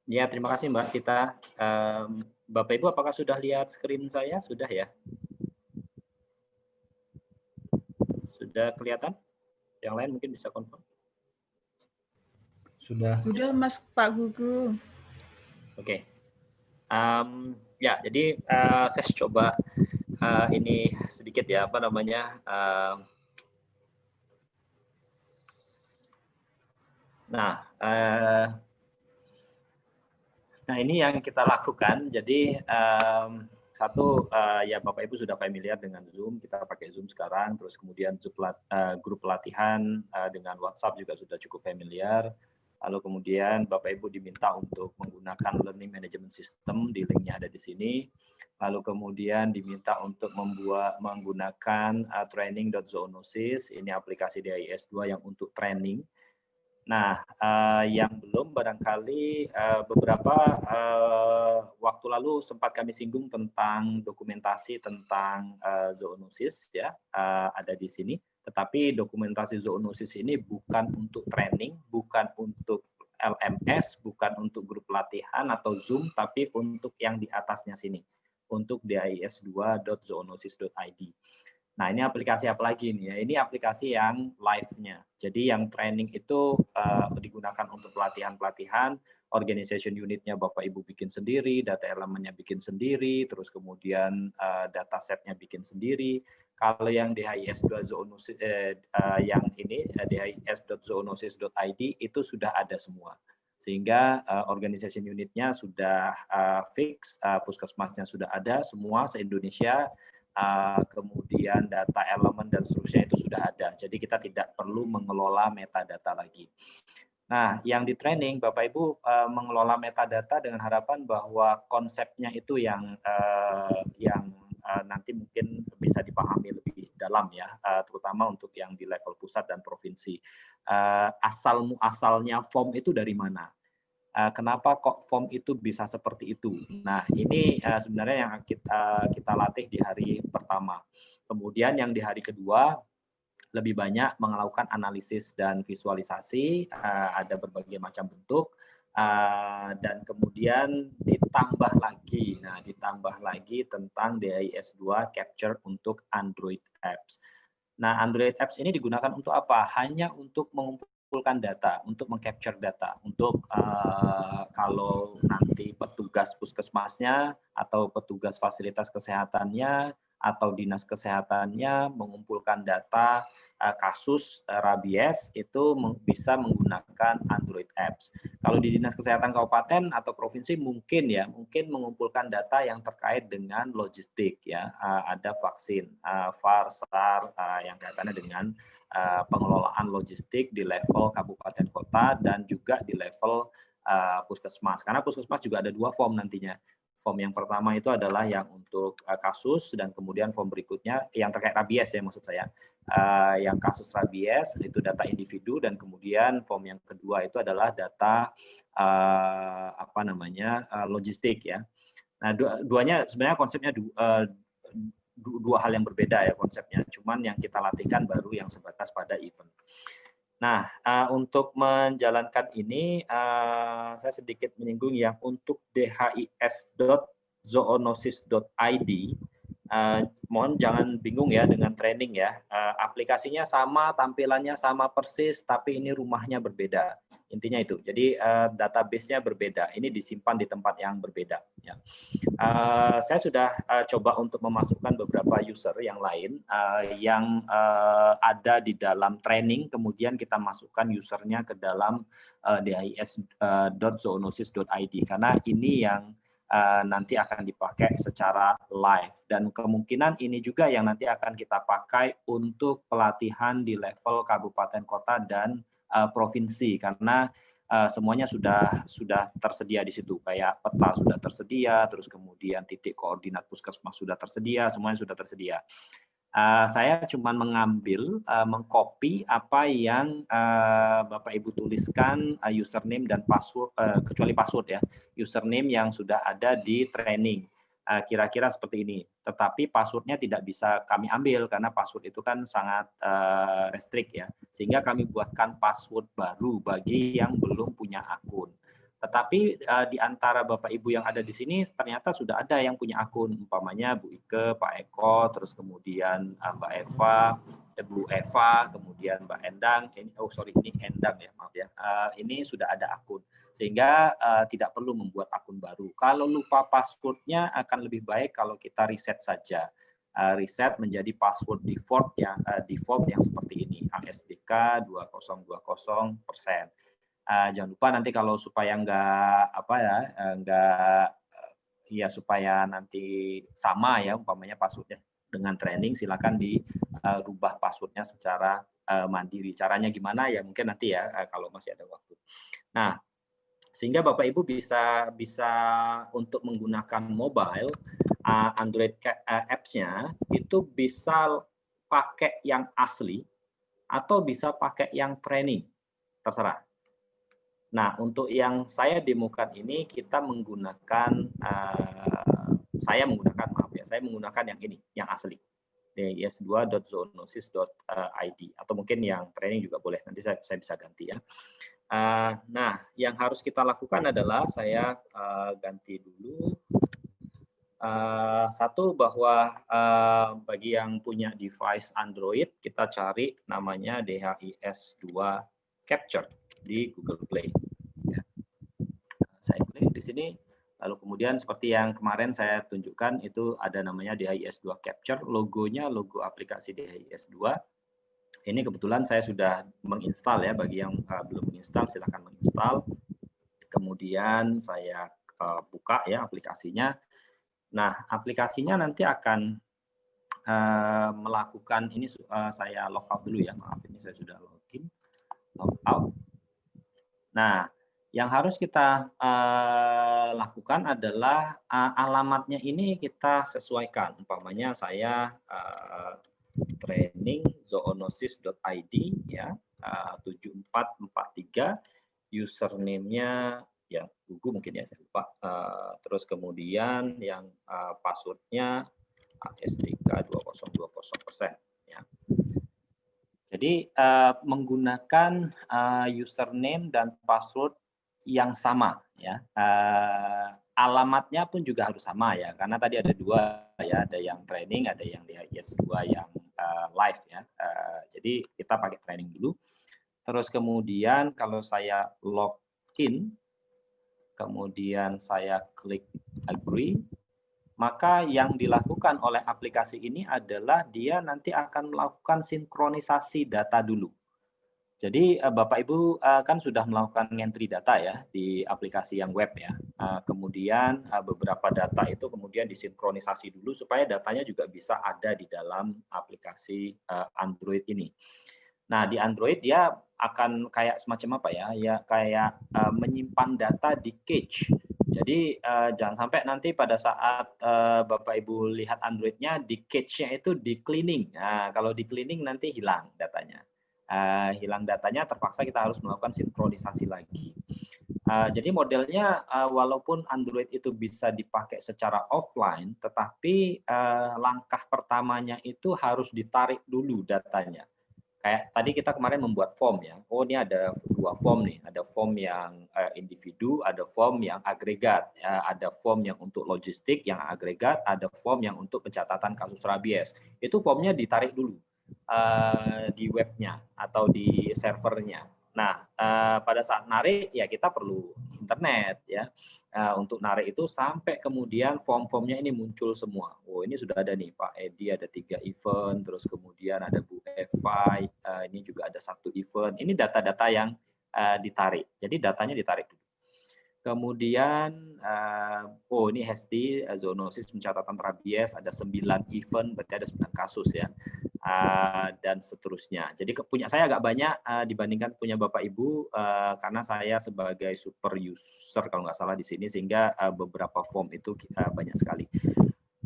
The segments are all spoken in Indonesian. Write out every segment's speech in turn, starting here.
Ya, terima kasih Mbak. Bapak Ibu apakah sudah lihat screen saya? Sudah ya? Sudah kelihatan? Yang lain mungkin bisa confirm. Sudah. Sudah Mas Pak Gugu. Oke. Ya, jadi saya coba ini sedikit ya, apa namanya? Nah, ini yang kita lakukan. Jadi satu, ya Bapak Ibu sudah familiar dengan Zoom, kita pakai Zoom sekarang, terus kemudian grup pelatihan dengan WhatsApp juga sudah cukup familiar. Lalu kemudian Bapak Ibu diminta untuk menggunakan Learning Management System, di linknya ada di sini. Lalu kemudian diminta untuk menggunakan training.zoonosis, ini aplikasi DIS2 yang untuk training. Nah, yang belum barangkali beberapa waktu lalu sempat kami singgung tentang dokumentasi tentang zoonosis ya, ada di sini. Tetapi dokumentasi zoonosis ini bukan untuk training, bukan untuk LMS, bukan untuk grup pelatihan atau Zoom, tapi untuk yang di atasnya sini, untuk dis2.zoonosis.id. Nah, ini aplikasi apa lagi nih ya? Ini aplikasi yang live-nya. Jadi yang training itu digunakan untuk pelatihan-pelatihan, organization unit-nya Bapak Ibu bikin sendiri, data elemennya bikin sendiri, terus kemudian data set-nya bikin sendiri. Kalau yang DHIS2 zoonosis yang ini dhis.zoonosis.id itu sudah ada semua. Sehingga organization unit-nya sudah fix, puskesmasnya sudah ada semua se-Indonesia. Kemudian data elemen dan seterusnya itu sudah ada. Jadi kita tidak perlu mengelola metadata lagi. Nah, yang di training Bapak Ibu mengelola metadata dengan harapan bahwa konsepnya itu yang nanti mungkin bisa dipahami lebih dalam ya, terutama untuk yang di level pusat dan provinsi. Asal-muasalnya form itu dari mana? Kenapa kok form itu bisa seperti itu? Nah, ini sebenarnya yang kita latih di hari pertama. Kemudian yang di hari kedua lebih banyak melakukan analisis dan visualisasi, ada berbagai macam bentuk, dan kemudian ditambah lagi. Nah, ditambah lagi tentang DIS2 Capture untuk Android apps. Nah, Android apps ini digunakan untuk apa? Hanya untuk mengumpulkan data, untuk meng-capture data, untuk kalau nanti petugas puskesmasnya atau petugas fasilitas kesehatannya atau dinas kesehatannya mengumpulkan data kasus rabies itu bisa menggunakan Android apps. Kalau di dinas kesehatan kabupaten atau provinsi mungkin mengumpulkan data yang terkait dengan logistik ya, ada vaksin VAR, SAR yang kaitannya dengan pengelolaan logistik di level kabupaten kota dan juga di level puskesmas. Karena puskesmas juga ada 2 form nantinya. Form yang pertama itu adalah yang untuk kasus dan kemudian form berikutnya yang terkait rabies ya maksud saya. Yang kasus rabies itu data individu dan kemudian form yang kedua itu adalah data logistik ya. Nah, duanya sebenarnya konsepnya dua hal yang berbeda ya konsepnya. Cuman yang kita latihkan baru yang sebatas pada event. Nah, untuk menjalankan ini, saya sedikit menyinggung yang untuk dhis.zoonosis.id, mohon jangan bingung ya dengan training ya. Aplikasinya sama, tampilannya sama persis, tapi ini rumahnya berbeda. Intinya itu. Jadi database-nya berbeda. Ini disimpan di tempat yang berbeda. Ya. Saya sudah coba untuk memasukkan beberapa user yang lain yang ada di dalam training, kemudian kita masukkan usernya ke dalam dis.zoonosis.id karena ini yang nanti akan dipakai secara live dan kemungkinan ini juga yang nanti akan kita pakai untuk pelatihan di level kabupaten kota dan provinsi karena semuanya sudah tersedia di situ, kayak peta sudah tersedia, terus kemudian titik koordinat puskesmas sudah tersedia, semuanya sudah tersedia. Saya cuma mengambil, mengcopy apa yang Bapak Ibu tuliskan username dan password, kecuali password ya, username yang sudah ada di training. Kira-kira seperti ini. Tetapi passwordnya tidak bisa kami ambil karena password itu kan sangat restrict ya. Sehingga kami buatkan password baru bagi yang belum punya akun. Tetapi di antara Bapak Ibu yang ada di sini ternyata sudah ada yang punya akun, umpamanya Bu Ike, Pak Eko, terus kemudian Mbak Eva, Bu Eva, kemudian Mbak Endang. Ini Endang ya, maaf ya. Ini sudah ada akun, sehingga tidak perlu membuat akun baru. Kalau lupa passwordnya akan lebih baik kalau kita reset saja. Reset menjadi password default yang seperti ini, ASDK 2020%. Jangan lupa nanti kalau supaya supaya nanti sama ya umpamanya passwordnya dengan training, silakan dirubah passwordnya secara mandiri. Caranya gimana ya mungkin nanti ya kalau masih ada waktu. Nah, sehingga Bapak Ibu bisa untuk menggunakan mobile Android apps-nya itu bisa pakai yang asli atau bisa pakai yang training, terserah. Nah, untuk yang saya demokan ini kita menggunakan saya menggunakan yang ini, yang asli. dis2.zoonosis.id atau mungkin yang training juga boleh. Nanti saya bisa ganti ya. Nah, yang harus kita lakukan adalah saya ganti dulu. Satu bahwa bagi yang punya device Android, kita cari namanya DHIS2 Capture di Google Play. Ya. Saya klik di sini, lalu kemudian seperti yang kemarin saya tunjukkan itu ada namanya DHIS2 Capture, logonya logo aplikasi DHIS2. Ini kebetulan saya sudah menginstal ya, bagi yang belum menginstal silahkan menginstal. Kemudian saya buka ya aplikasinya. Nah, aplikasinya nanti akan melakukan ini saya logout dulu ya, maaf ini saya sudah login, logout. Nah, yang harus kita lakukan adalah alamatnya ini kita sesuaikan. Umpamanya saya training zoonosis.id ya 7443, username-nya ya Google mungkin ya saya lupa. Terus kemudian yang password-nya ASDK 2020% ya. Jadi menggunakan username dan password yang sama ya. Alamatnya pun juga harus sama ya, karena tadi ada dua ya, ada yang training, ada yang DHIS2 yang live ya. Jadi kita pakai training dulu. Terus kemudian kalau saya login, kemudian saya klik agree, maka yang dilakukan oleh aplikasi ini adalah dia nanti akan melakukan sinkronisasi data dulu. Jadi Bapak Ibu kan sudah melakukan entry data ya di aplikasi yang web ya. Kemudian beberapa data itu kemudian disinkronisasi dulu supaya datanya juga bisa ada di dalam aplikasi Android ini. Nah, di Android dia akan kayak semacam apa ya? Ya kayak menyimpan data di cache. Jadi jangan sampai nanti pada saat Bapak Ibu lihat Android-nya di cache-nya itu di cleaning. Nah, kalau di cleaning nanti hilang datanya. Hilang datanya terpaksa kita harus melakukan sinkronisasi lagi. Jadi modelnya walaupun Android itu bisa dipakai secara offline, tetapi langkah pertamanya itu harus ditarik dulu datanya. Kayak tadi kita kemarin membuat form ya. Oh, ini ada dua form nih. Ada form yang individu, ada form yang agregat. Ada form yang untuk logistik yang agregat, ada form yang untuk pencatatan kasus rabies. Itu formnya ditarik dulu di webnya atau di servernya. Nah, pada saat narik ya kita perlu internet ya. Untuk narik itu sampai kemudian form-formnya ini muncul semua. Oh, ini sudah ada nih Pak Edi ada 3 event, terus kemudian ada Bu Eva, ini juga ada 1 event. Ini data-data yang ditarik. Jadi datanya ditarik dulu. Kemudian, ini Hesti, zoonosis pencatatan rabies, ada 9 event, berarti ada 9 kasus ya, dan seterusnya. Jadi punya saya agak banyak dibandingkan punya Bapak Ibu, karena saya sebagai super user kalau nggak salah di sini, sehingga beberapa form itu banyak sekali.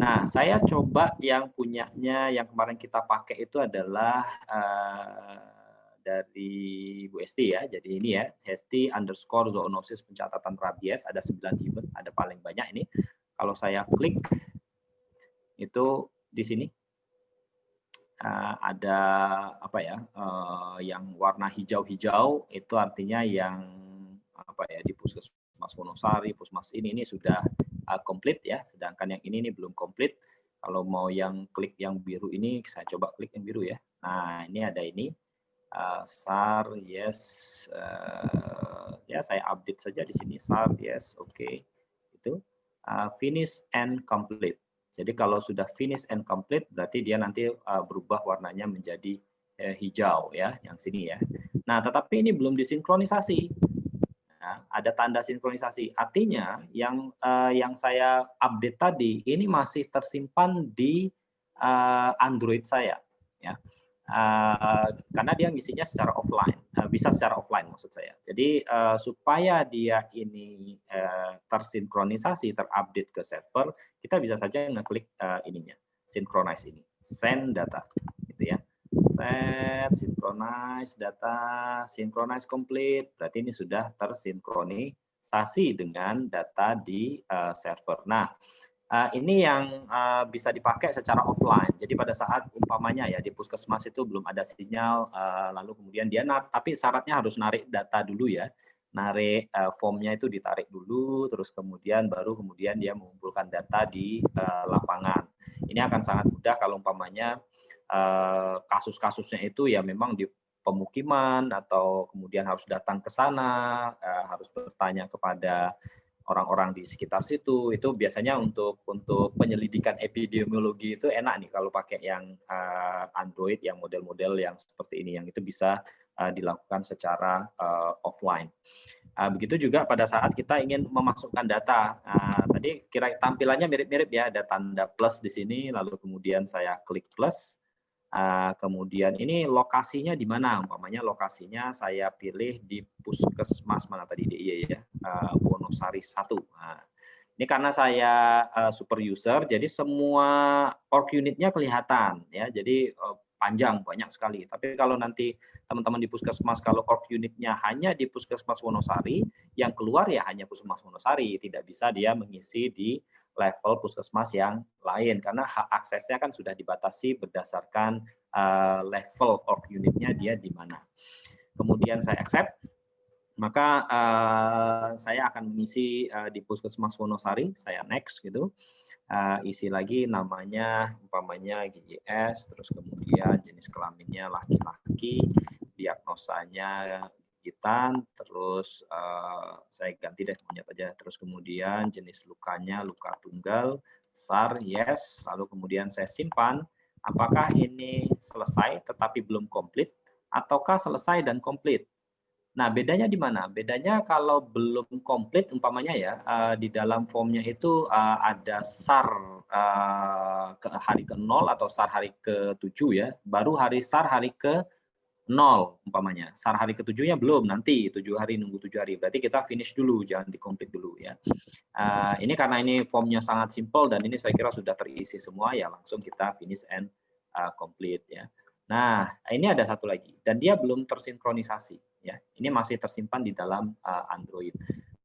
Nah, saya coba yang punyanya yang kemarin kita pakai itu adalah dari Bu Esti ya. Jadi ini ya, Hesti_zoonosis pencatatan rabies, ada 9 event, ada paling banyak ini. Kalau saya klik itu di sini ada apa ya? Yang warna hijau-hijau itu artinya yang apa ya di puskesmas Puskesmas Wonosari, Puskesmas ini sudah komplit ya, sedangkan yang ini belum komplit. Kalau mau yang klik yang biru ini, saya coba klik yang biru ya. Nah, ini ada ini. SAR, yes. Ya, saya update saja di sini. SAR, yes, oke. Itu finish and complete. Jadi kalau sudah finish and complete, berarti dia nanti berubah warnanya menjadi hijau ya, yang sini ya. Nah, tetapi ini belum disinkronisasi. Nah, ada tanda sinkronisasi. Artinya yang saya update tadi ini masih tersimpan di Android saya, ya. Karena dia ngisinya secara offline, bisa secara offline maksud saya. Jadi supaya dia ini tersinkronisasi, terupdate ke server, kita bisa saja ngeklik ininya, synchronize ini, send data, gitu ya. Set, synchronize data, synchronize complete. Berarti ini sudah tersinkronisasi dengan data di server. Nah, ini yang bisa dipakai secara offline. Jadi pada saat umpamanya ya di puskesmas itu belum ada sinyal, lalu kemudian dia tapi syaratnya harus narik data dulu ya. Narik formnya itu ditarik dulu, terus kemudian dia mengumpulkan data di lapangan. Ini akan sangat mudah kalau umpamanya kasus-kasusnya itu ya memang di pemukiman atau kemudian harus datang ke sana, harus bertanya kepada orang-orang di sekitar situ. Itu biasanya untuk penyelidikan epidemiologi itu enak nih kalau pakai yang Android, yang model-model yang seperti ini, yang itu bisa dilakukan secara offline. Begitu juga pada saat kita ingin memasukkan data. Tadi kira tampilannya mirip-mirip ya, ada tanda plus di sini, lalu kemudian saya klik plus. Kemudian ini lokasinya di mana? Umpamanya lokasinya saya pilih di puskesmas mana tadi DIY ya, Wonosari 1. Nah, ini karena saya super user, jadi semua org unitnya kelihatan ya. Jadi panjang banyak sekali. Tapi kalau nanti teman-teman di puskesmas kalau org unitnya hanya di puskesmas Wonosari, yang keluar ya hanya puskesmas Wonosari, tidak bisa dia mengisi di level puskesmas yang lain karena hak aksesnya kan sudah dibatasi berdasarkan level org unitnya dia di mana. Kemudian saya accept, maka saya akan mengisi di puskesmas Wonosari, saya next gitu. Isi lagi namanya umpamanya GJS, terus kemudian jenis kelaminnya laki-laki, diagnosanya gigitan, terus saya ganti deh monyet aja, terus kemudian jenis lukanya luka tunggal, SAR yes, lalu kemudian saya simpan. Apakah ini selesai tetapi belum komplit ataukah selesai dan komplit? Nah, bedanya di mana? Bedanya kalau belum komplit umpamanya ya, di dalam formnya itu ada SAR ke hari ke-0 atau SAR hari ke-7 ya, baru SAR hari ke-0 umpamanya. SAR hari ke-7-nya belum, nanti 7 hari, nunggu 7 hari. Berarti kita finish dulu, jangan di-komplit dulu ya. Ini karena ini formnya sangat simple dan ini saya kira sudah terisi semua, ya langsung kita finish and complete ya. Nah, ini ada satu lagi dan dia belum tersinkronisasi ya. Ini masih tersimpan di dalam Android.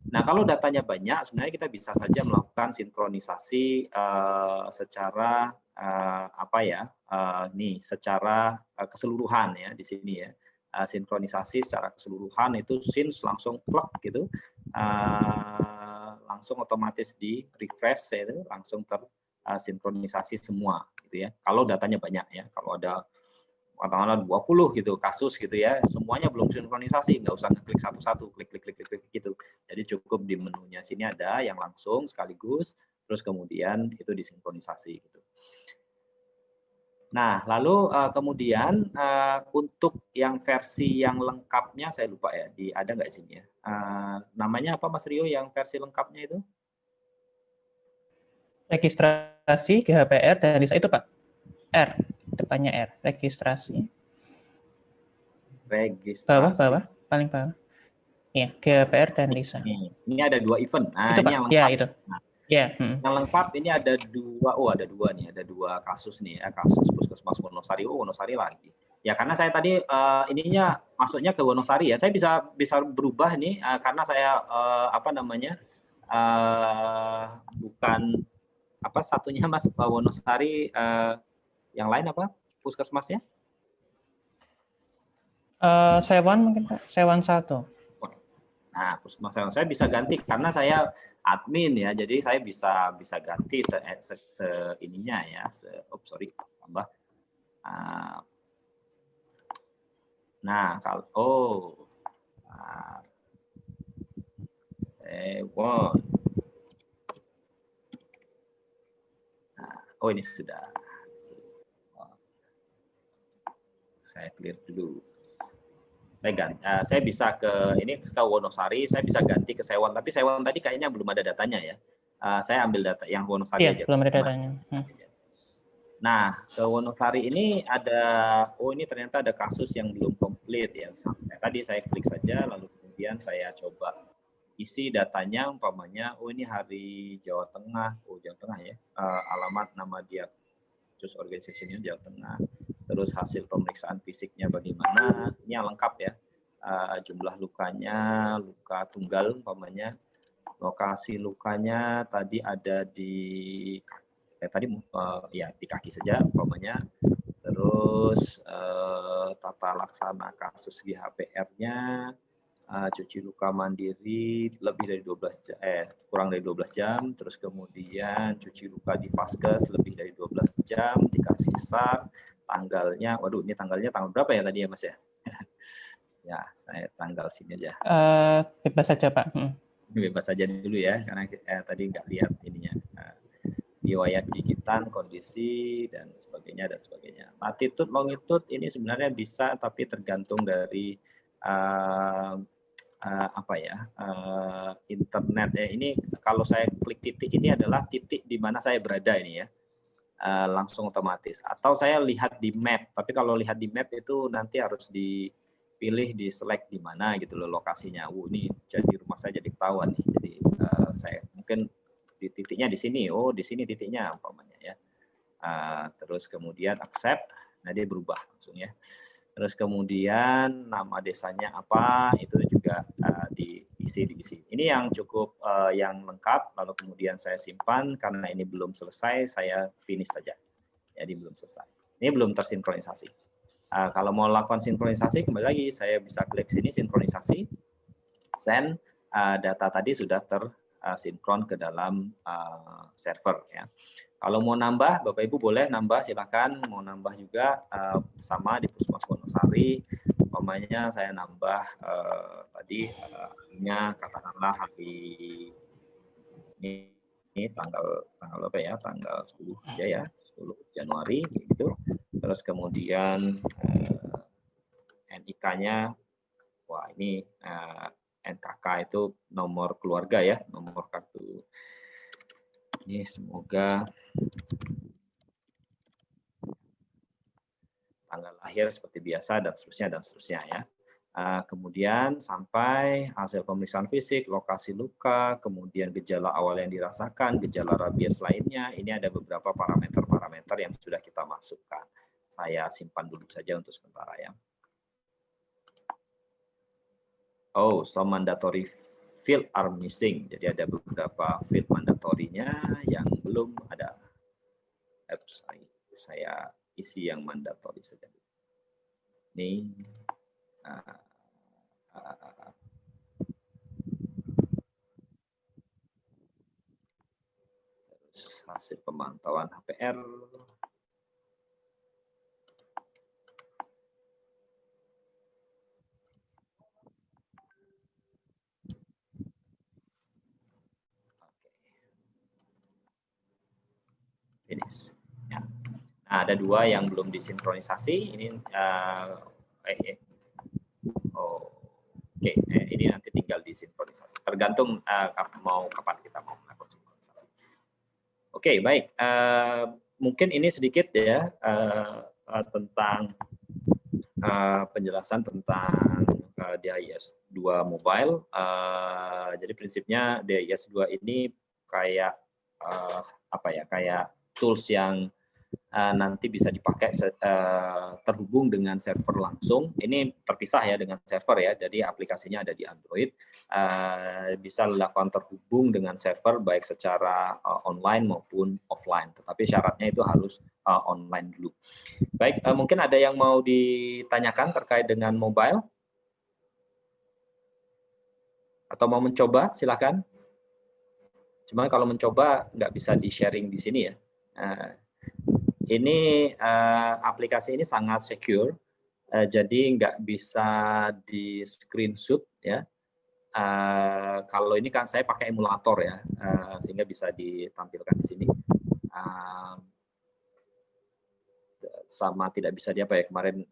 Nah, kalau datanya banyak, sebenarnya kita bisa saja melakukan sinkronisasi secara secara keseluruhan ya di sini ya. Sinkronisasi secara keseluruhan itu since langsung plug gitu. Langsung otomatis di refresh ya, langsung tersinkronisasi semua gitu ya. Kalau datanya banyak ya. Kalau ada katakanlah 20 gitu kasus gitu ya, semuanya belum sinkronisasi, nggak usah ngeklik satu-satu, klik gitu. Jadi cukup di menunya sini ada yang langsung sekaligus, terus kemudian itu disinkronisasi gitu. Nah, lalu kemudian untuk yang versi yang lengkapnya saya lupa ya, ada nggak di sini ya? Namanya apa Mas Rio yang versi lengkapnya itu? Registrasi, GHPR, dan itu Pak, R. Depannya R, registrasi. Bawah, paling bawah. Ya, GHPR dan Lisa. Ini ada 2 event. Nah, itu, ini Pak. yang lengkap. Ya, itu. Nah, ya. Yang lengkap ini ada 2. Ada 2 nih, ada 2 kasus nih ya, kasus Puskesmas Wonosari. Wonosari lagi. Ya, karena saya tadi ininya masuknya ke Wonosari ya. Saya bisa berubah nih karena saya bukan satunya Mas Wonosari, yang lain apa puskesmasnya? Sewan mungkin Pak, Sewan 1. Nah, saya bisa ganti karena saya admin ya, jadi saya bisa ganti ininya ya, tambah. Nah, kalau Sewon. Nah, ini sudah. Saya clear dulu. Saya bisa ke Wonosari, saya bisa ganti ke Sewon, tapi Sewon tadi kayaknya belum ada datanya ya. Saya ambil data yang Wonosari aja. Belum ada datanya. Nah, ke Wonosari ini ada, ini ternyata ada kasus yang belum komplit ya. Tadi saya klik saja, lalu kemudian saya coba isi datanya, umpamanya, ini hari Jawa Tengah, Jawa Tengah ya, alamat nama dia, Choose Organization Jawa Tengah. Terus hasil pemeriksaan fisiknya bagaimana, ini yang lengkap ya, jumlah lukanya, luka tunggal umpamanya, lokasi lukanya tadi ada di di kaki saja umpamanya, terus tata laksana kasus di HPR-nya, cuci luka mandiri lebih dari 12 jam, kurang dari 12 jam, terus kemudian cuci luka di Vaskes lebih dari 12 jam, dikasih SAR, tanggalnya, waduh ini tanggalnya tanggal berapa ya tadi ya Mas ya? Ya, saya tanggal sini aja. Bebas saja Pak. Bebas saja dulu ya, karena tadi nggak lihat ininya. Riwayat gigitan, kondisi, dan sebagainya, dan sebagainya. Latitude, longitude ini sebenarnya bisa, tapi tergantung dari internet ya. Ini kalau saya klik titik ini adalah titik di mana saya berada ini ya, langsung otomatis. Atau saya lihat di map, tapi kalau lihat di map itu nanti harus dipilih, di select di mana gitu loh lokasinya. Ini jadi rumah saya jadi ketahuan nih. Jadi saya mungkin di titiknya di sini, di sini titiknya umpamanya ya. Terus kemudian accept, nah dia berubah langsung ya. Terus kemudian nama desanya apa, itu juga diisi. Ini yang cukup yang lengkap, lalu kemudian saya simpan, karena ini belum selesai, saya finish saja. Jadi belum selesai. Ini belum tersinkronisasi. Kalau mau lakukan sinkronisasi, kembali lagi, saya bisa klik sini, sinkronisasi, send, data tadi sudah tersinkron ke dalam server ya. Kalau mau nambah, Bapak Ibu boleh nambah, silakan. Mau nambah juga sama di Puskesmas Wonosari. Umpamanya saya nambah tadi katakanlah hari ini tanggal apa ya? Tanggal 10 aja ya, 10 Januari gitu. Terus kemudian NIK-nya, wah ini NKK itu nomor keluarga ya, nomor kartu. Ini semoga tanggal lahir seperti biasa dan seterusnya ya. Kemudian sampai hasil pemeriksaan fisik, lokasi luka, kemudian gejala awal yang dirasakan, gejala rabies lainnya. Ini ada beberapa parameter yang sudah kita masukkan. Saya simpan dulu saja untuk sementara ya. Some mandatory field are missing. Jadi ada beberapa field mandatorinya yang belum ada. Saya isi yang mandatori saja. Ini terus hasil pemantauan HPR. Finish. Ya. Nah, ada dua yang belum disinkronisasi. Ini ini nanti tinggal disinkronisasi. Tergantung mau kapan kita mau melakukan sinkronisasi. Oke, baik. Mungkin ini sedikit ya tentang penjelasan tentang DIS 2 mobile. Jadi prinsipnya DIS 2 ini kayak kayak tools yang nanti bisa dipakai terhubung dengan server langsung. Ini terpisah ya dengan server ya, jadi aplikasinya ada di Android. Bisa dilakukan terhubung dengan server baik secara online maupun offline. Tetapi syaratnya itu harus online dulu. Baik, mungkin ada yang mau ditanyakan terkait dengan mobile? Atau mau mencoba, silakan. Cuma kalau mencoba nggak bisa di-sharing di sini ya. Ini aplikasi ini sangat secure, jadi nggak bisa di-screenshot ya. Kalau ini kan saya pakai emulator ya, sehingga bisa ditampilkan di sini. Sama tidak bisa kemarin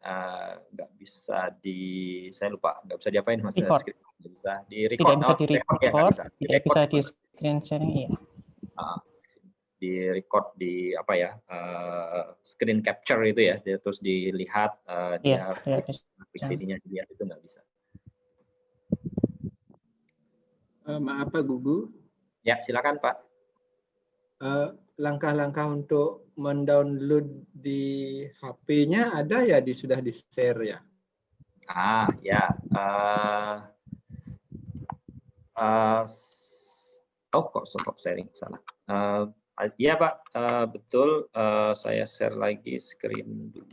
nggak bisa saya lupa nggak bisa diapain mas Record. bisa di record tidak bisa di screen sharing ya. Di record di screen capture itu ya, terus dilihat dia aplikasinya dilihat itu nggak bisa. Maaf Pak Gugu. Ya silakan Pak. Langkah-langkah untuk mendownload di HP-nya ada ya, sudah di-share ya? Ya. Kok stop sharing, salah. Iya Pak, betul. Saya share lagi screen 2.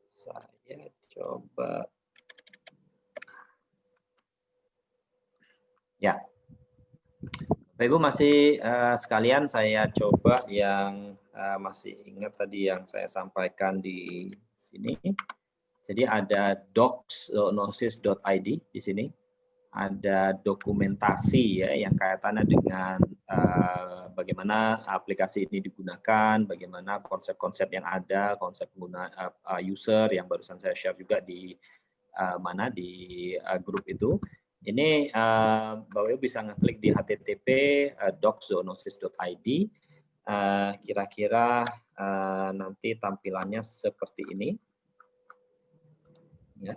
Saya coba. Ya, Bapak Ibu masih sekalian, saya coba yang masih ingat tadi yang saya sampaikan di sini. Jadi ada docs.zoonosis.id di sini. Ada dokumentasi ya yang kaitannya dengan bagaimana aplikasi ini digunakan, bagaimana konsep-konsep yang ada, konsep pengguna user yang barusan saya share juga di grup itu. Ini Bapak Ibu bisa ngeklik di http docs.zoonosis.id. Kira-kira nanti tampilannya seperti ini. Ya.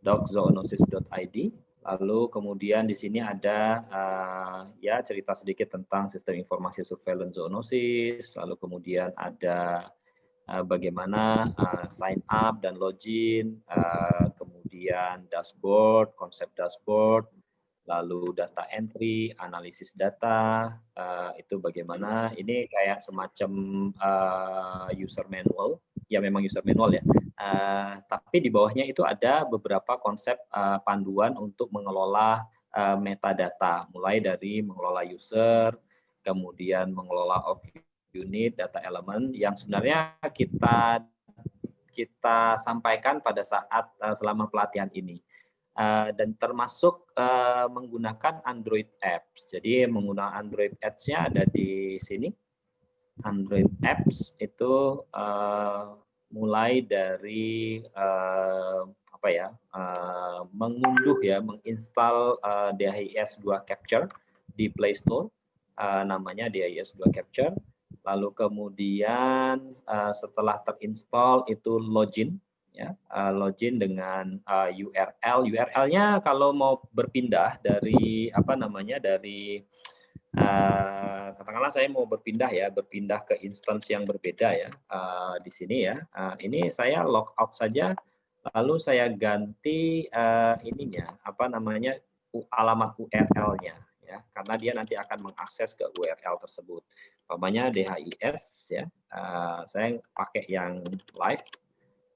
docs.zoonosis.id. Lalu kemudian di sini ada ya cerita sedikit tentang sistem informasi surveillance zoonosis. Lalu kemudian ada bagaimana sign up dan login, kemudian dashboard, konsep dashboard, lalu data entry, analisis data, itu bagaimana. Ini kayak semacam user manual, ya memang user manual ya. Tapi di bawahnya itu ada beberapa konsep panduan untuk mengelola metadata, mulai dari mengelola user, kemudian mengelola objek unit, data elemen yang sebenarnya kita sampaikan pada saat selama pelatihan ini. Dan termasuk menggunakan Android Apps. Jadi menggunakan Android Apps-nya ada di sini. Android Apps itu mulai dari mengunduh ya, menginstal DHIS 2 Capture di Play Store, namanya DHIS 2 Capture. Lalu kemudian setelah terinstall itu login, ya, login dengan URL. URL-nya kalau mau berpindah dari katakanlah saya mau berpindah ke instance yang berbeda ya, di sini ya. Ini saya logout saja, lalu saya ganti alamat URL-nya ya, karena dia nanti akan mengakses ke URL tersebut. Umpamanya DHIS ya, saya pakai yang live.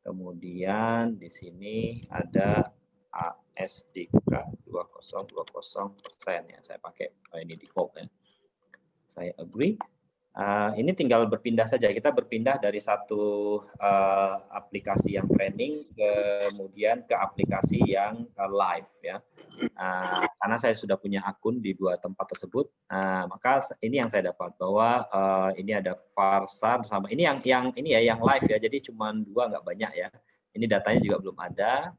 Kemudian di sini ada ASDK 2020% ya, saya pakai ini default ya. Saya agree. Ini tinggal berpindah saja. Kita berpindah dari satu aplikasi yang training kemudian ke aplikasi yang live ya. Karena saya sudah punya akun di 2 tempat tersebut, maka ini yang saya dapat bahwa ini ada Farsar sama ini yang live ya. Jadi cuma 2, nggak banyak ya. Ini datanya juga belum ada.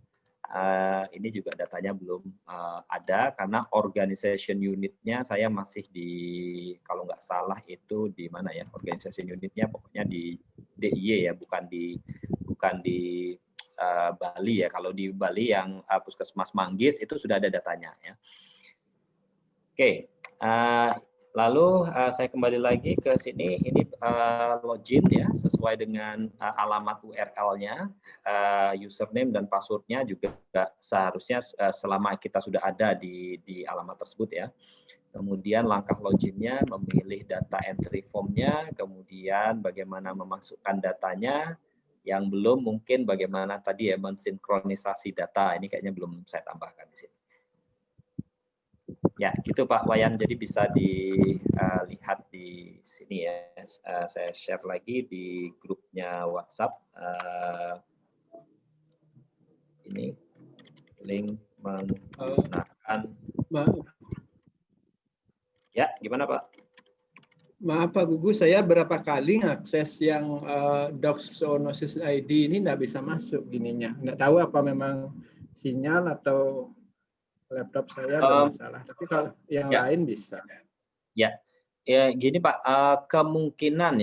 Ini juga datanya belum ada karena organization unitnya saya masih kalau nggak salah itu di mana ya, organization unitnya pokoknya di DIY ya, bukan di Bali ya. Kalau di Bali yang Puskesmas Manggis itu sudah ada datanya ya. Oke, Lalu saya kembali lagi ke sini, ini login ya, sesuai dengan alamat URL-nya, username dan password-nya juga seharusnya selama kita sudah ada di alamat tersebut ya. Kemudian langkah login-nya, memilih data entry form-nya, kemudian bagaimana memasukkan datanya, yang belum mungkin bagaimana tadi ya mensinkronisasi data, ini kayaknya belum saya tambahkan di sini. Ya, gitu Pak Wayan. Jadi bisa dilihat di sini ya. Saya share lagi di grupnya WhatsApp. Ini link menggunakan. Ya, gimana Pak? Maaf Pak Gugus, saya berapa kali akses yang Doxonosis ID ini nggak bisa masuk gininya. Nggak tahu apa memang sinyal atau laptop saya bermasalah. Tapi kalau yang lain bisa. Ya, ya gini Pak, kemungkinan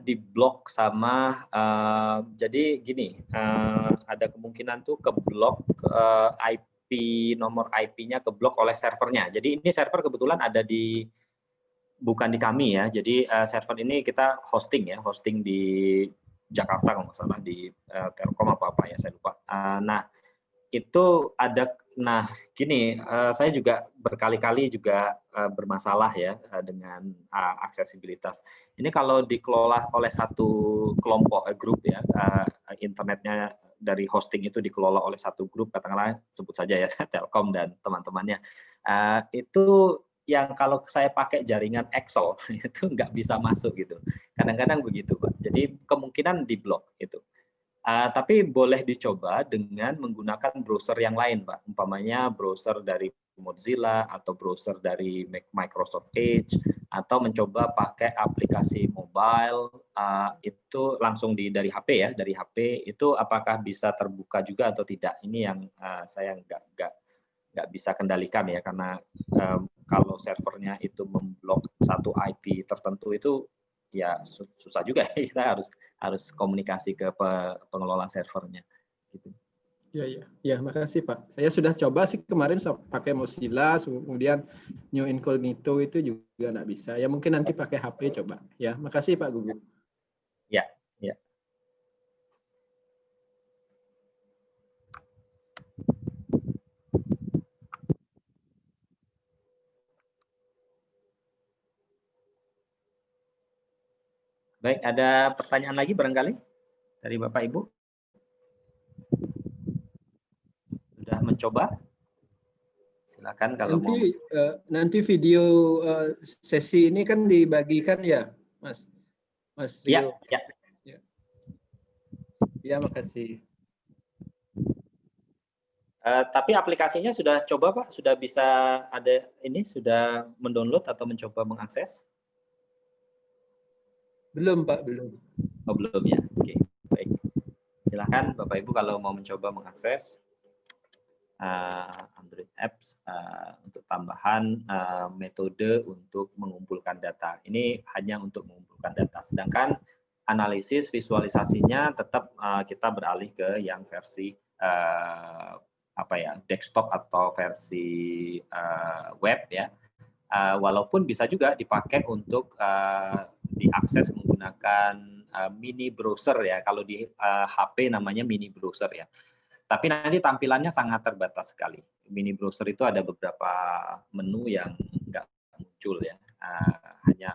diblok sama, jadi gini, ada kemungkinan tuh keblok IP, nomor IP-nya keblok oleh servernya. Jadi ini server kebetulan ada bukan di kami ya, jadi server ini kita hosting di Jakarta kalau nggak salah, di Telkom apa ya, saya lupa. Nah, itu ada, nah gini, saya juga berkali-kali juga bermasalah ya dengan aksesibilitas. Ini kalau dikelola oleh satu kelompok grup ya, internetnya dari hosting itu dikelola oleh satu grup, katakanlah sebut saja ya Telkom dan teman-temannya, itu yang kalau saya pakai jaringan Excel itu nggak bisa masuk gitu. Kadang-kadang begitu Pak. Jadi kemungkinan diblok itu. Tapi boleh dicoba dengan menggunakan browser yang lain, Pak. Umpamanya browser dari Mozilla atau browser dari Microsoft Edge, atau mencoba pakai aplikasi mobile, itu langsung dari HP ya, dari HP itu apakah bisa terbuka juga atau tidak? Ini yang saya nggak bisa kendalikan ya, karena kalau servernya itu memblok satu IP tertentu itu ya susah juga kita harus komunikasi ke pengelola servernya gitu. Ya, makasih Pak. Saya sudah coba sih kemarin pakai Mozilla, kemudian New Incognito itu juga nggak bisa. Ya mungkin nanti pakai HP coba. Ya, makasih Pak Gugu. Ya, ya. Baik, ada pertanyaan lagi barangkali dari Bapak Ibu? Sudah mencoba? Silakan kalau nanti video sesi ini kan dibagikan ya, Mas Rio. Ya. Ya, makasih. Tapi aplikasinya sudah coba Pak? Sudah bisa ada ini? Sudah mendownload atau mencoba mengakses? Belum Pak, belum. Oh belum ya? Oke, baik. Silakan Bapak Ibu kalau mau mencoba mengakses Android apps untuk tambahan metode untuk mengumpulkan data. Ini hanya untuk mengumpulkan data. Sedangkan analisis visualisasinya tetap kita beralih ke yang versi desktop atau versi web ya. Walaupun bisa juga dipakai untuk diakses menggunakan mini browser ya. Kalau di HP namanya mini browser ya. Tapi nanti tampilannya sangat terbatas sekali. Mini browser itu ada beberapa menu yang nggak muncul ya. Hanya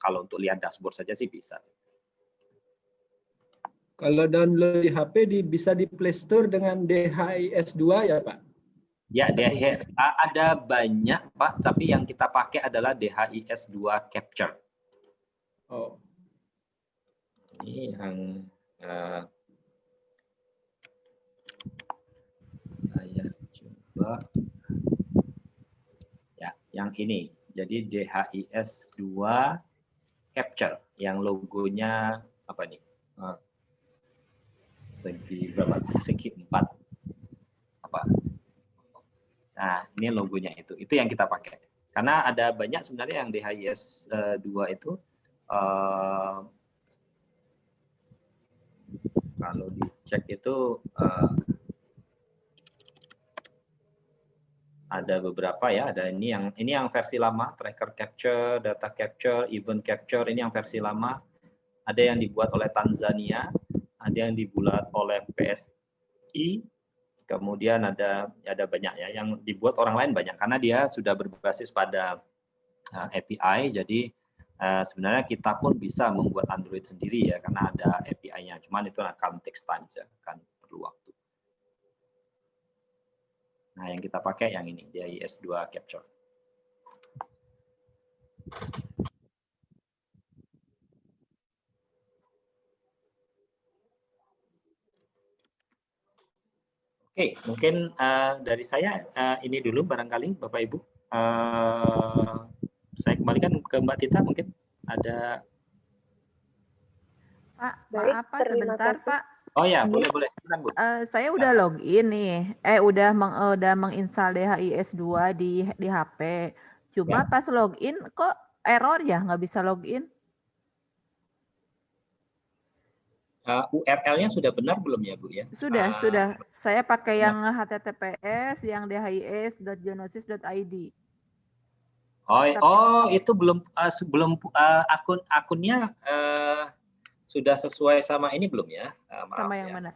kalau untuk lihat dashboard saja sih bisa. Kalau download di HP bisa di Play Store dengan DHIS2 ya Pak? Ya, ada banyak Pak, tapi yang kita pakai adalah DHIS2 Capture. Oh. Ini yang saya coba. Ya, yang ini. Jadi DHIS2 Capture yang logonya apa nih? Segi berapa? Segi 4. Apa? Nah, ini logonya itu. Itu yang kita pakai. Karena ada banyak sebenarnya yang DHIS2 itu kalau dicek itu Ada beberapa ya, ada ini yang versi lama, tracker capture, data capture, event capture, ini yang versi lama. Ada yang dibuat oleh Tanzania, ada yang dibuat oleh PSI, kemudian ada banyak ya, yang dibuat orang lain banyak karena dia sudah berbasis pada API, jadi sebenarnya kita pun bisa membuat Android sendiri ya karena ada API-nya, cuman itu akan take time ya, akan perlu waktu. Nah, yang kita pakai yang ini, DIS2 Capture. Oke, mungkin dari saya ini dulu barangkali Bapak Ibu. Saya kembalikan ke Mbak Tita, mungkin ada. Pak, Baik, maaf Pak, terima sebentar kasih. Pak. Oh ya, boleh. Silakan, Bu. Saya udah login nih. Udah menginstal DHIS2 di HP. Cuma pas login kok error ya, nggak bisa login. URL-nya sudah benar belum ya, Bu ya? Sudah. Saya pakai yang HTTPS, yang dhis.geonosis.id. Oh, itu belum akunnya sudah sesuai sama ini belum ya? Maaf Sama yang ya. mana?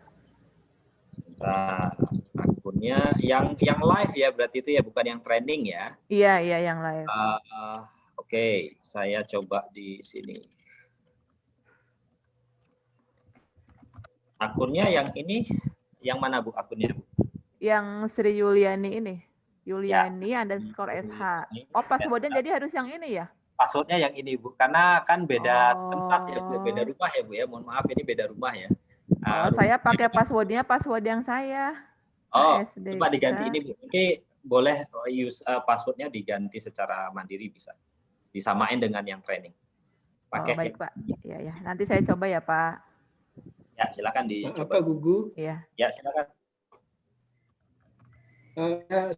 Sebentar, akunnya yang live ya, berarti itu ya, bukan yang training ya? Iya, yang live. Oke, saya coba di sini. Akunnya yang ini, yang mana Bu akunnya, Bu? Yang Sri Yuliani ini. Yuliani underscore SH. Oh, passwordnya jadi harus yang ini ya? Passwordnya yang ini Bu, karena kan beda tempat ya Bu, beda Oh. rumah ya Bu ya. Mohon maaf, ini beda rumah ya. Saya pakai passwordnya password yang saya. ASD. Coba diganti ini Bu. Mungkin boleh use passwordnya diganti secara mandiri bisa. Disamain dengan yang training. Pakai baik Pak. Ya. Nanti saya coba ya Pak. Ya, silakan dicoba. Apa Gugu? Iya. Ya, silakan.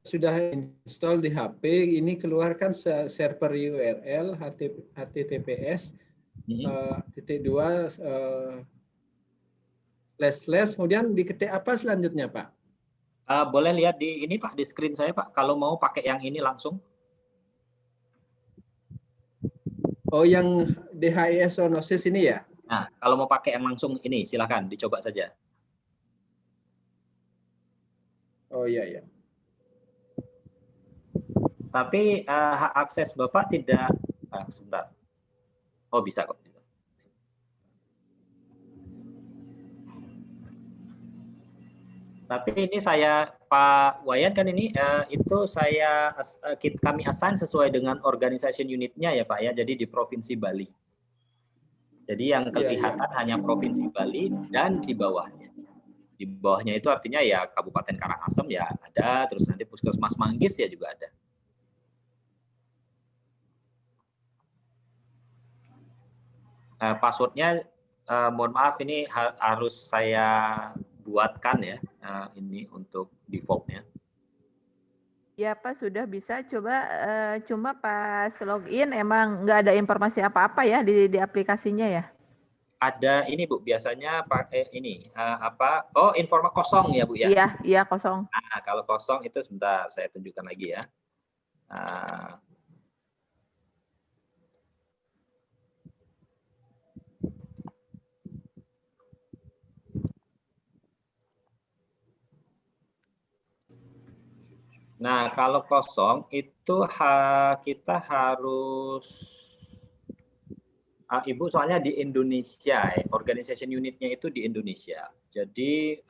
Sudah install di HP, ini keluarkan server URL https // kemudian diketik apa selanjutnya Pak? Boleh lihat di ini Pak, di screen saya Pak, kalau mau pakai yang ini langsung. Oh, yang DHIS Zoonosis ini ya? Nah, kalau mau pakai yang langsung ini, silakan dicoba saja. Oh iya. Tapi hak akses Bapak tidak, sebentar. Oh, bisa kok. Tapi ini saya, Pak Wayan kan ini, itu kami assign sesuai dengan organization unitnya ya Pak ya, jadi di Provinsi Bali. Jadi yang kelihatan hanya Provinsi Bali dan di bawahnya. Di bawahnya itu artinya ya Kabupaten Karangasem ya ada, terus nanti Puskesmas Manggis ya juga ada. Passwordnya mohon maaf ini harus saya buatkan ya, ini untuk defaultnya. Ya Pak, sudah bisa. Coba cuma pas login emang nggak ada informasi apa-apa ya di aplikasinya ya? Ada ini Bu, biasanya pakai ini informasi kosong ya Bu ya? Iya kosong. Nah, kalau kosong itu sebentar saya tunjukkan lagi ya. Nah, kalau kosong itu kita harus Ibu soalnya di Indonesia, organization unitnya itu di Indonesia. Jadi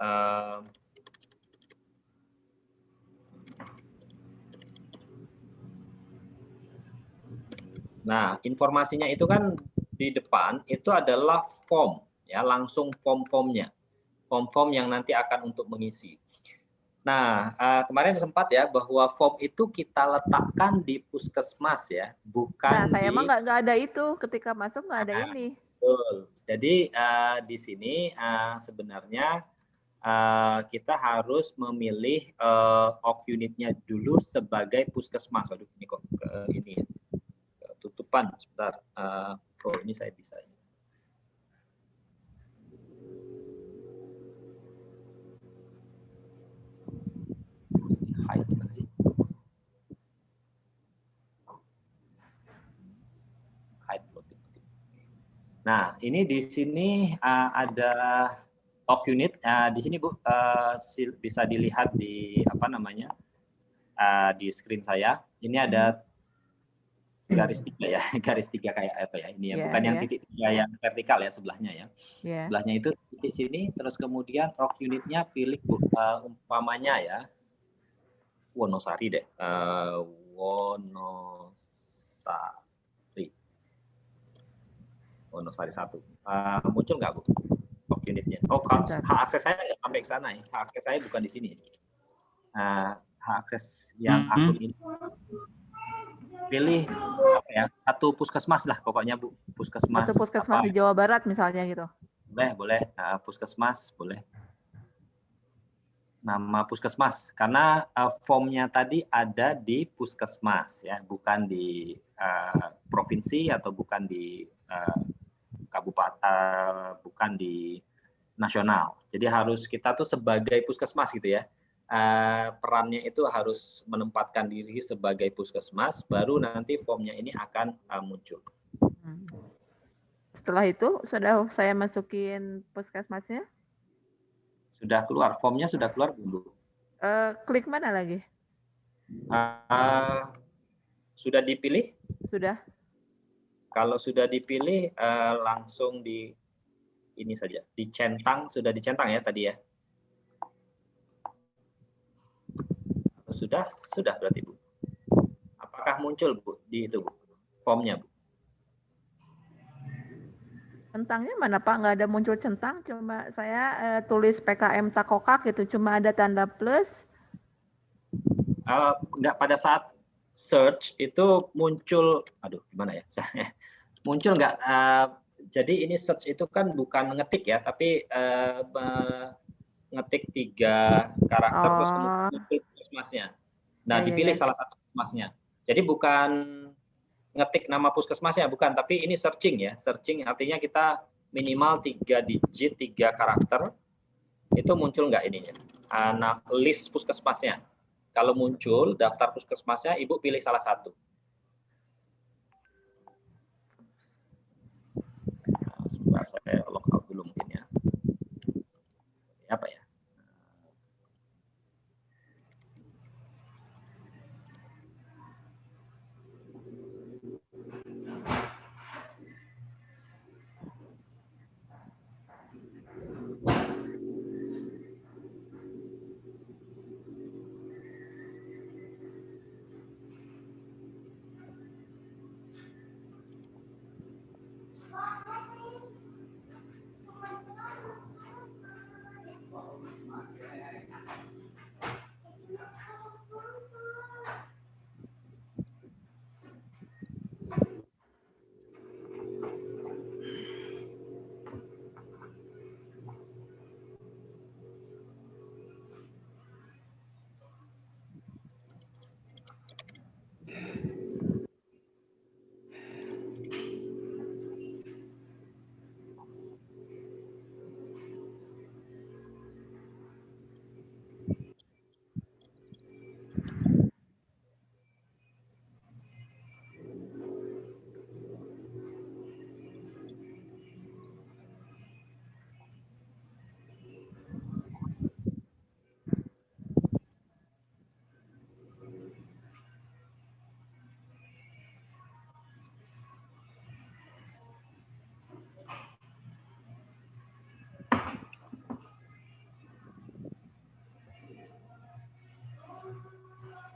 nah, informasinya itu kan di depan itu adalah form ya, langsung form-formnya. Form-form yang nanti akan untuk mengisi. Nah, kemarin sempat ya bahwa form itu kita letakkan di puskesmas ya, bukan Nah, saya emang nggak ada itu ketika masuk nggak ada ini. Betul. Jadi di sini sebenarnya kita harus memilih org unitnya dulu sebagai puskesmas. Waduh, ini kok ini ya, tutupan sebentar. Ini saya bisa. Nah, ini di sini ada log unit. Di sini Bu bisa dilihat di apa namanya di screen saya. Ini ada garis 3 ya, garis 3 kayak apa ya ini ya, bukan yang titik 3 yang vertikal ya sebelahnya ya. Sebelahnya itu titik sini, terus kemudian log unitnya pilih umpamanya ya Wonosari deh, Wonosari 1. Muncul nggak Bu log unitnya? Oh, hak akses saya nggak sampai ke sana ya, hak akses saya bukan di sini. Hak akses yang akun ini pilih apa ya, satu puskesmas lah pokoknya Bu, puskesmas. Satu puskesmas di Jawa Barat misalnya gitu. Boleh, puskesmas boleh. Nama puskesmas karena formnya tadi ada di puskesmas ya, bukan di provinsi atau bukan di kabupaten, bukan di nasional. Jadi harus kita tuh sebagai puskesmas gitu ya. Perannya itu harus menempatkan diri sebagai puskesmas, baru nanti formnya ini akan muncul. Setelah itu sudah saya masukin puskesmasnya? Sudah keluar, formnya sudah keluar belum? Klik mana lagi? Sudah dipilih? Sudah. Kalau sudah dipilih, langsung di ini saja, dicentang, sudah dicentang ya tadi ya? Sudah berarti Bu. Apakah muncul Bu di itu Bu, formnya Bu? Centangnya mana Pak? Nggak ada muncul centang, cuma saya tulis PKM Takokak gitu, cuma ada tanda plus. Nggak, pada saat search itu muncul, aduh gimana ya? Muncul nggak? Jadi ini search itu kan bukan ngetik ya, tapi ngetik 3 karakter terus kemudian muncul puskesmasnya. Nah, dipilih salah satu puskesmasnya. Jadi bukan ngetik nama puskesmasnya, bukan, tapi ini searching ya. Searching artinya kita minimal 3 digit, 3 karakter. Itu muncul nggak ininya? List puskesmasnya. Kalau muncul daftar puskesmasnya, Ibu pilih salah satu. Sebentar saya log out dulu mungkin ya. Apa ya?